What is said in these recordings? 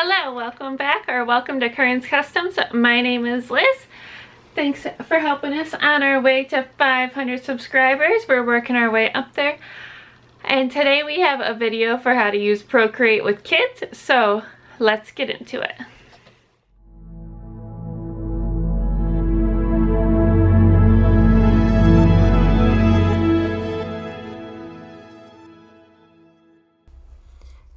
Hello, welcome back or welcome to Kern's Customs. My name is Liz. Thanks for helping us on our way to 500 subscribers. We're working our way up there. And today we have a video for how to use ProCreate with kids. So let's get into it.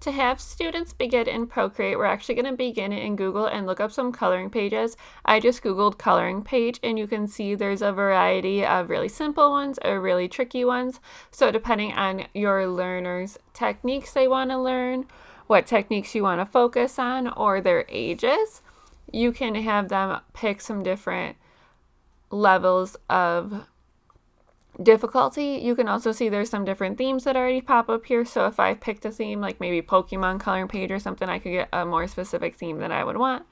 To have students begin in ProCreate, we're actually going to begin it in Google and look up some coloring pages. I just Googled coloring page and you can see there's a variety of really simple ones or really tricky ones. So depending on your learners' techniques they want to learn, what techniques you want to focus on, or their ages, you can have them pick some different levels of difficulty. You can also see there's some different themes that already pop up here. So if I picked a theme like maybe Pokemon coloring page or something, I could get a more specific theme that I would want.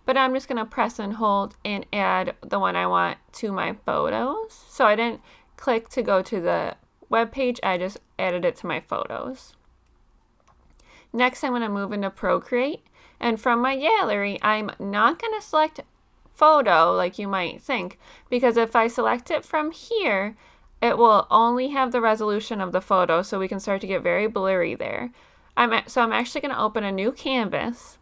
But I'm just going to press and hold and add the one I want to my photos. So I didn't click to go to the web page, I just added it to my photos. Next, I'm going to move into ProCreate, and from my gallery, I'm not going to select photo like you might think, because if I select it from here, it will only have the resolution of the photo, so we can start to get very blurry there. So I'm actually going to open a new canvas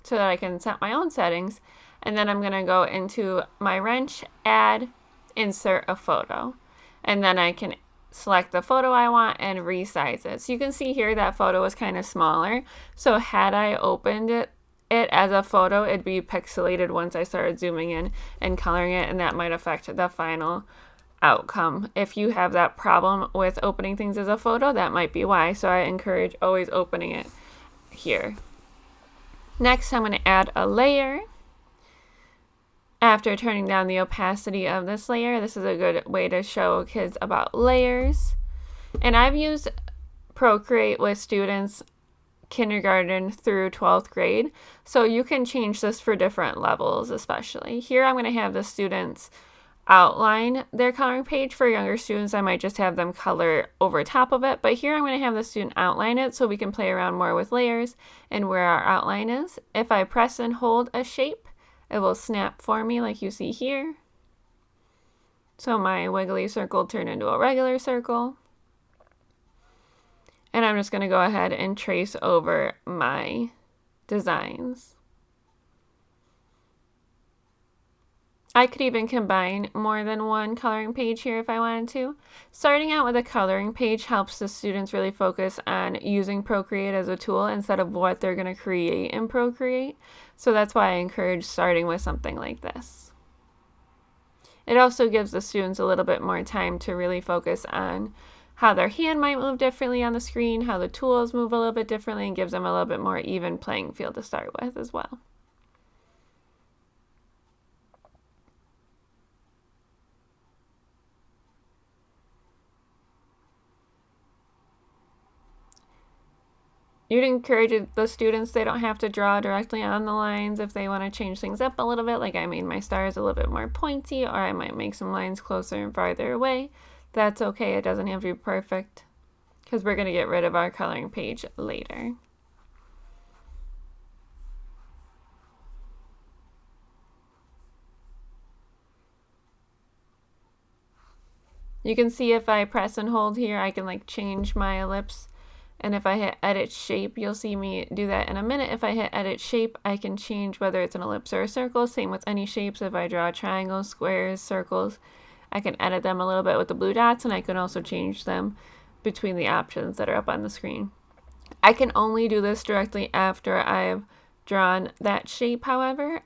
so that I can set my own settings, and then I'm going to go into my wrench, add, insert a photo, and then I can select the photo I want and resize it. So you can see here that photo is kind of smaller, so had I opened it as a photo, it'd be pixelated once I started zooming in and coloring it, and that might affect the final outcome. If you have that problem with opening things as a photo, that might be why. So I encourage always opening it here. Next, I'm going to add a layer. After turning down the opacity of this layer, this is a good way to show kids about layers. And I've used ProCreate with students kindergarten through 12th grade. So you can change this for different levels, especially. Here I'm going to have the students outline their coloring page. For younger students, I might just have them color over top of it, but here I'm going to have the student outline it so we can play around more with layers and where our outline is. If I press and hold a shape, it will snap for me like you see here. So my wiggly circle turned into a regular circle. And I'm just going to go ahead and trace over my designs. I could even combine more than one coloring page here if I wanted to. Starting out with a coloring page helps the students really focus on using ProCreate as a tool instead of what they're going to create in ProCreate. So that's why I encourage starting with something like this. It also gives the students a little bit more time to really focus on how their hand might move differently on the screen, how the tools move a little bit differently, and gives them a little bit more even playing field to start with as well. You'd encourage the students, they don't have to draw directly on the lines if they want to change things up a little bit, like I made my stars a little bit more pointy, or I might make some lines closer and farther away. That's okay, it doesn't have to be perfect, because we're going to get rid of our coloring page later. You can see if I press and hold here, I can like change my ellipse. And if I hit edit shape, you'll see me do that in a minute. If I hit edit shape, I can change whether it's an ellipse or a circle. Same with any shapes. If I draw triangles, squares, circles, I can edit them a little bit with the blue dots, and I can also change them between the options that are up on the screen. I can only do this directly after I've drawn that shape, however.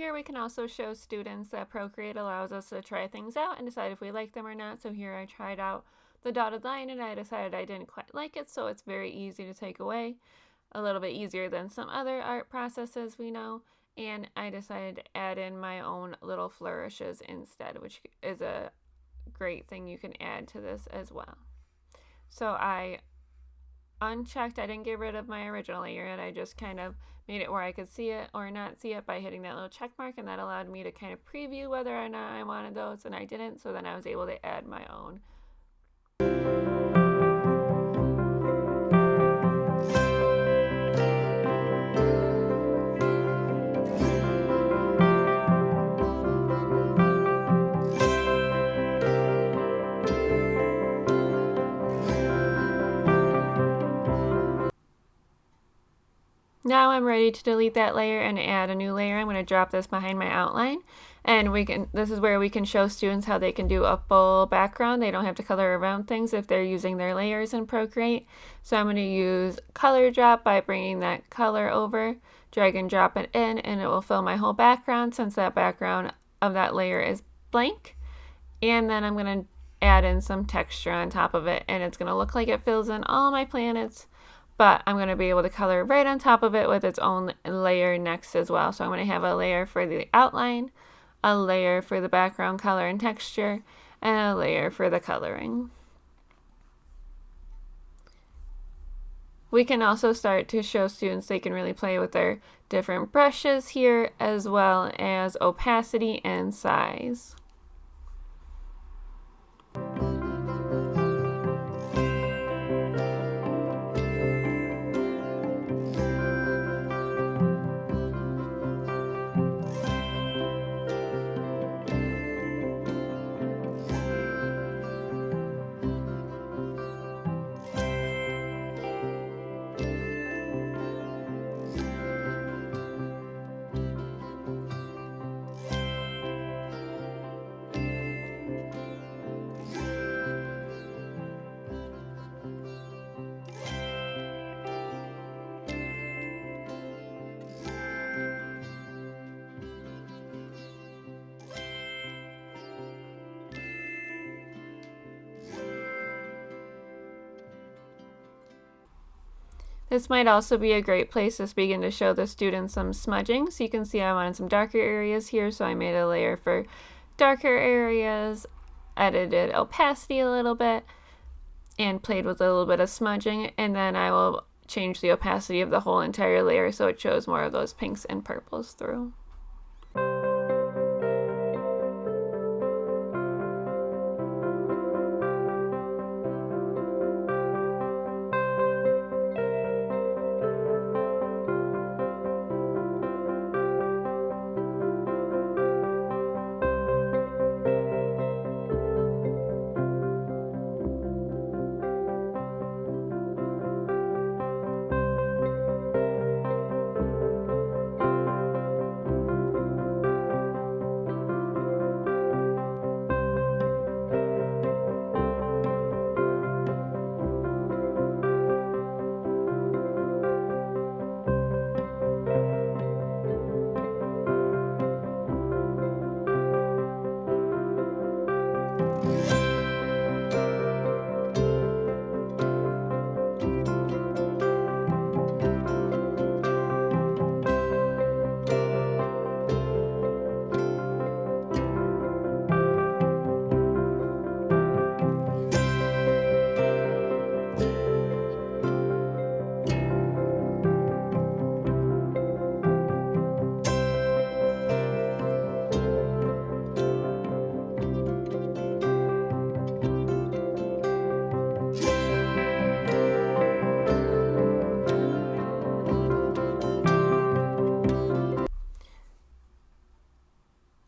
Here we can also show students that ProCreate allows us to try things out and decide if we like them or not. So here I tried out the dotted line and I decided I didn't quite like it, so it's very easy to take away. A little bit easier than some other art processes we know. And I decided to add in my own little flourishes instead, which is a great thing you can add to this as well. So I unchecked, I didn't get rid of my original layer and I just kind of made it where I could see it or not see it by hitting that little check mark, and that allowed me to kind of preview whether or not I wanted those, and I didn't, so then I was able to add my own. Now I'm ready to delete that layer and add a new layer. I'm going to drop this behind my outline, and this is where we can show students how they can do a full background. They don't have to color around things if they're using their layers in ProCreate. So I'm going to use color drop by bringing that color over, drag and drop it in, and it will fill my whole background since that background of that layer is blank. And then I'm going to add in some texture on top of it, and it's going to look like it fills in all my planets. But I'm going to be able to color right on top of it with its own layer next as well. So I'm going to have a layer for the outline, a layer for the background color and texture, and a layer for the coloring. We can also start to show students they can really play with their different brushes here, as well as opacity and size. This might also be a great place to begin to show the students some smudging. So you can see I wanted some darker areas here, so I made a layer for darker areas, edited opacity a little bit, and played with a little bit of smudging, and then I will change the opacity of the whole entire layer so it shows more of those pinks and purples through.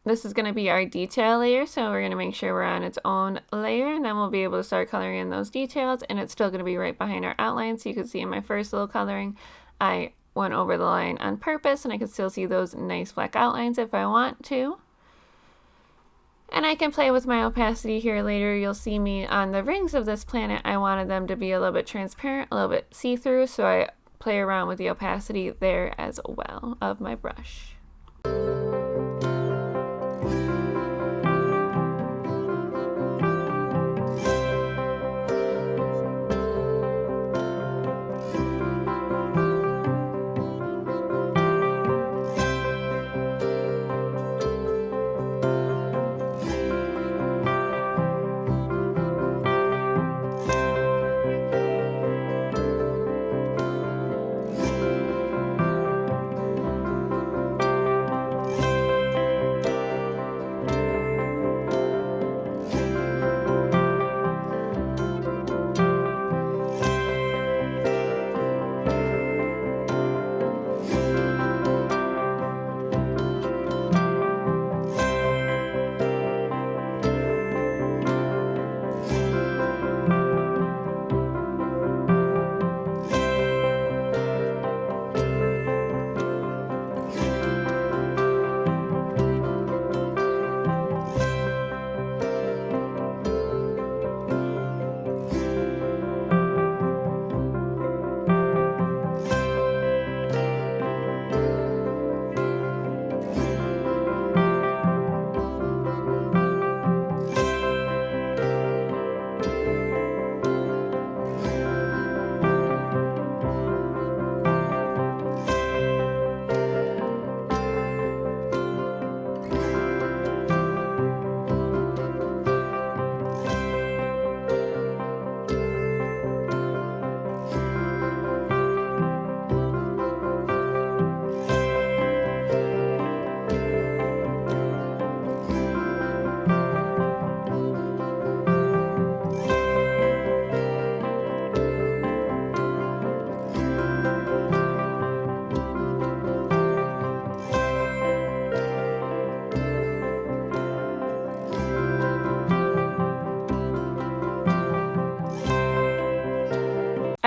This is going to be our detail layer, so we're going to make sure we're on its own layer, and then we'll be able to start coloring in those details, and it's still going to be right behind our outline. So you can see in my first little coloring, I went over the line on purpose, and I can still see those nice black outlines if I want to. And I can play with my opacity here later. You'll see me on the rings of this planet. I wanted them to be a little bit transparent, a little bit see-through, so I play around with the opacity there as well of my brush.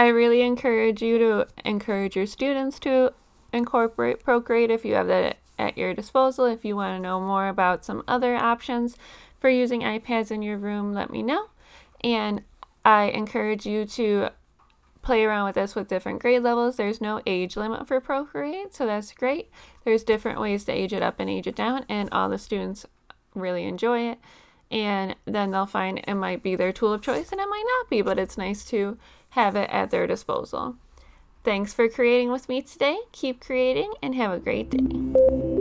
I really encourage you to encourage your students to incorporate ProCreate if you have that at your disposal. If you want to know more about some other options for using iPads in your room, let me know. And I encourage you to play around with this with different grade levels. There's no age limit for ProCreate, so that's great. There's different ways to age it up and age it down, and all the students really enjoy it. And then they'll find it might be their tool of choice and it might not be, but it's nice to have it at their disposal. Thanks for creating with me today. Keep creating and have a great day.